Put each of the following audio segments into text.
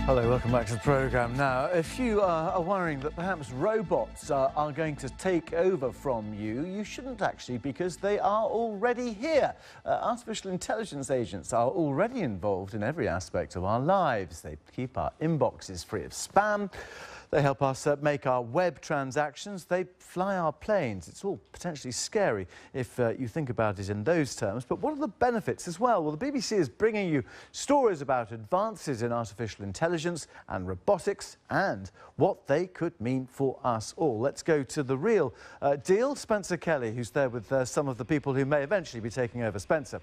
Hello, welcome back to the programme. Now, if you are worrying that perhaps robots are going to take over from you, you shouldn't actually, because they are already here. Artificial intelligence agents are already involved in every aspect of our lives. They keep our inboxes free of spam. They help us make our web transactions. They fly our planes. It's all potentially scary if you think about it in those terms. But what are the benefits as well? Well, the BBC is bringing you stories about advances in artificial intelligence and robotics and what they could mean for us all. Let's go to the real deal. Spencer Kelly, who's there with some of the people who may eventually be taking over. Spencer.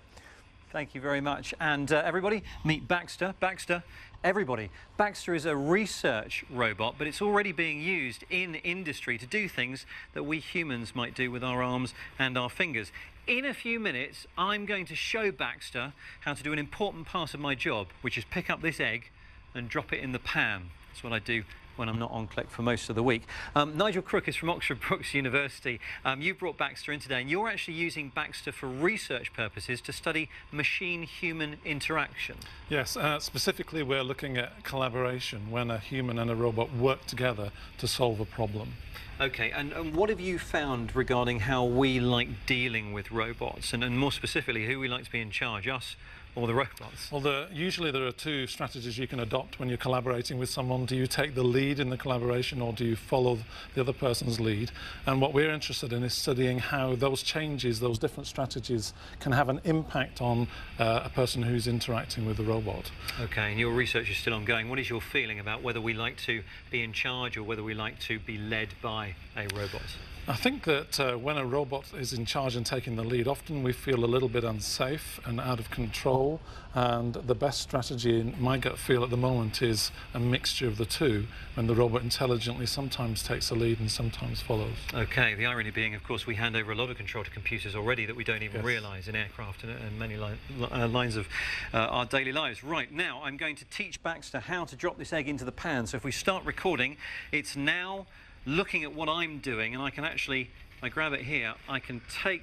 Thank you very much. And everybody, meet Baxter. Baxter, everybody. Baxter is a research robot, but it's already being used in industry to do things that we humans might do with our arms and our fingers. In a few minutes, I'm going to show Baxter how to do an important part of my job, which is pick up this egg and drop it in the pan. That's what I do when I'm not on click for most of the week. Nigel Crook is from Oxford Brookes University. You brought Baxter in today, and you're actually using Baxter for research purposes to study machine-human interaction. Yes, specifically we're looking at collaboration, when a human and a robot work together to solve a problem. Okay, and what have you found regarding how we like dealing with robots, and more specifically, who we like to be in charge, us or the robots? Well, usually there are two strategies you can adopt when you're collaborating with someone. Do you take the lead in the collaboration, or do you follow the other person's lead? And what we're interested in is studying how those changes, those different strategies, can have an impact on a person who's interacting with the robot. Okay, and your research is still ongoing. What is your feeling about whether we like to be in charge or whether we like to be led by a robot? I think that when a robot is in charge and taking the lead, often we feel a little bit unsafe and out of control, and the best strategy, in my gut feel at the moment, is a mixture of the two, when the robot intelligently sometimes takes the lead and sometimes follows. Okay, the irony being, of course, we hand over a lot of control to computers already that we don't even Yes. realise in aircraft and many lines of our daily lives. Right, now I'm going to teach Baxter how to drop this egg into the pan. So if we start recording, it's now looking at what I'm doing, and I can actually, if I grab it here, I can take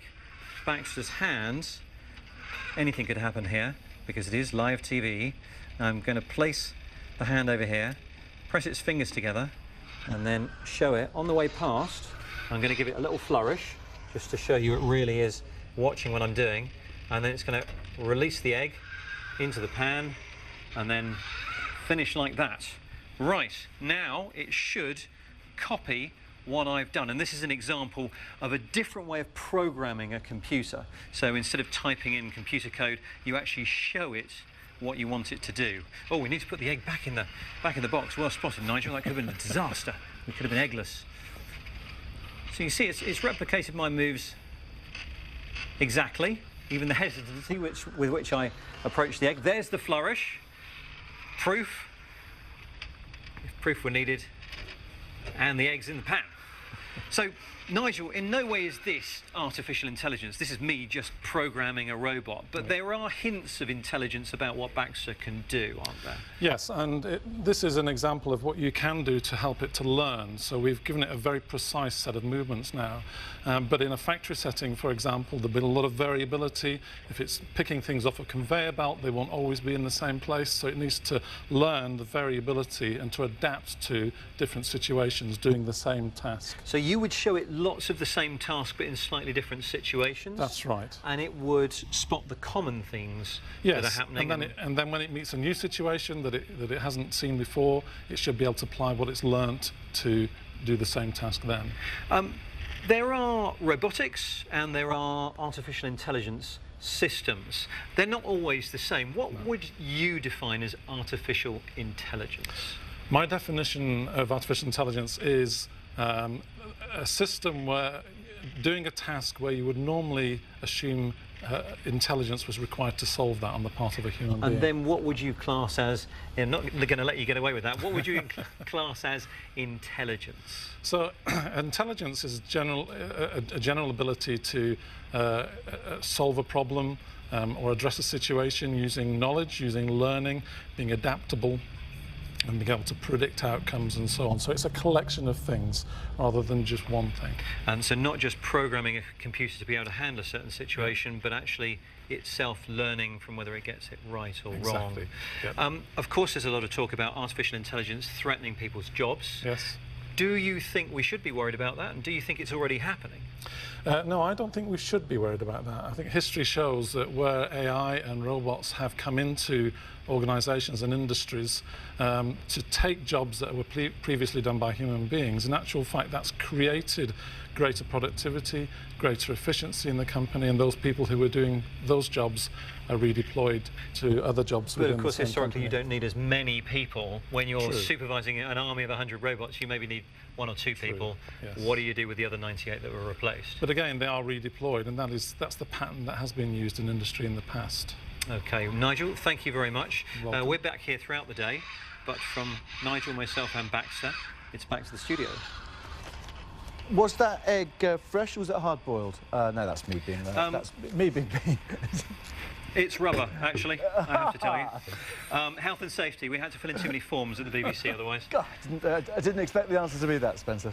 Baxter's hands. Anything could happen here because it is live TV. I'm going to place the hand over here, press its fingers together, and then show it on the way past. I'm going to give it a little flourish just to show you it really is watching what I'm doing, and then it's going to release the egg into the pan and then finish like that. Right, now it should copy what I've done, and this is an example of a different way of programming a computer. So instead of typing in computer code, you actually show it what you want it to do. Oh, we need to put the egg back in the box. Well spotted, Nigel. That could have been a disaster. We could have been eggless. So you see, it's replicated my moves exactly, even the hesitancy with which I approach the egg. There's the flourish. Proof, if proof were needed. And the egg's in the pan. So, Nigel, in no way is this artificial intelligence. This is me just programming a robot. But there are hints of intelligence about what Baxter can do, aren't there? Yes, and this is an example of what you can do to help it to learn. So we've given it a very precise set of movements now. But in a factory setting, for example, there'll be a lot of variability. If it's picking things off a conveyor belt, they won't always be in the same place. So it needs to learn the variability and to adapt to different situations doing the same task. So you would show it lots of the same task but in slightly different situations? That's right. And it would spot the common things yes, that are happening? And then when it meets a new situation that it hasn't seen before, it should be able to apply what it's learnt to do the same task then. There are robotics and there are artificial intelligence systems. They're not always the same. What would you define as artificial intelligence? My definition of artificial intelligence is a system where doing a task where you would normally assume intelligence was required to solve that on the part of a human being. And then what would you class as, I'm not going to let you get away with that, what would you class as intelligence? So intelligence is a general ability to solve a problem or address a situation using knowledge, using learning, being adaptable. and being able to predict outcomes and so on. So it's a collection of things rather than just one thing. And so not just programming a computer to be able to handle a certain situation, but actually itself learning from whether it gets it right or Exactly. wrong. Yep. Of course, there's a lot of talk about artificial intelligence threatening people's jobs. Yes. Do you think we should be worried about that, and do you think it's already happening? No, I don't think we should be worried about that. I think history shows that where AI and robots have come into organisations and industries to take jobs that were previously done by human beings, in actual fact that's created greater productivity, greater efficiency in the company, and those people who were doing those jobs are redeployed to other jobs within the same company. But of course, historically, you don't need as many people. When you're True. supervising an army of 100 robots, you maybe need 1 or 2 people. Yes. What do you do with the other 98 that were replaced? But again, they are redeployed, and that's the pattern that has been used in industry in the past. Okay, Nigel, thank you very much. Welcome. We're back here throughout the day, but from Nigel, myself and Baxter, it's back to the studio. Was that egg fresh or was it hard-boiled? No, that's me being... that's me being... It's rubber, actually, I have to tell you. Health and safety, we had to fill in too many forms at the BBC otherwise. God, I didn't expect the answer to be that, Spencer.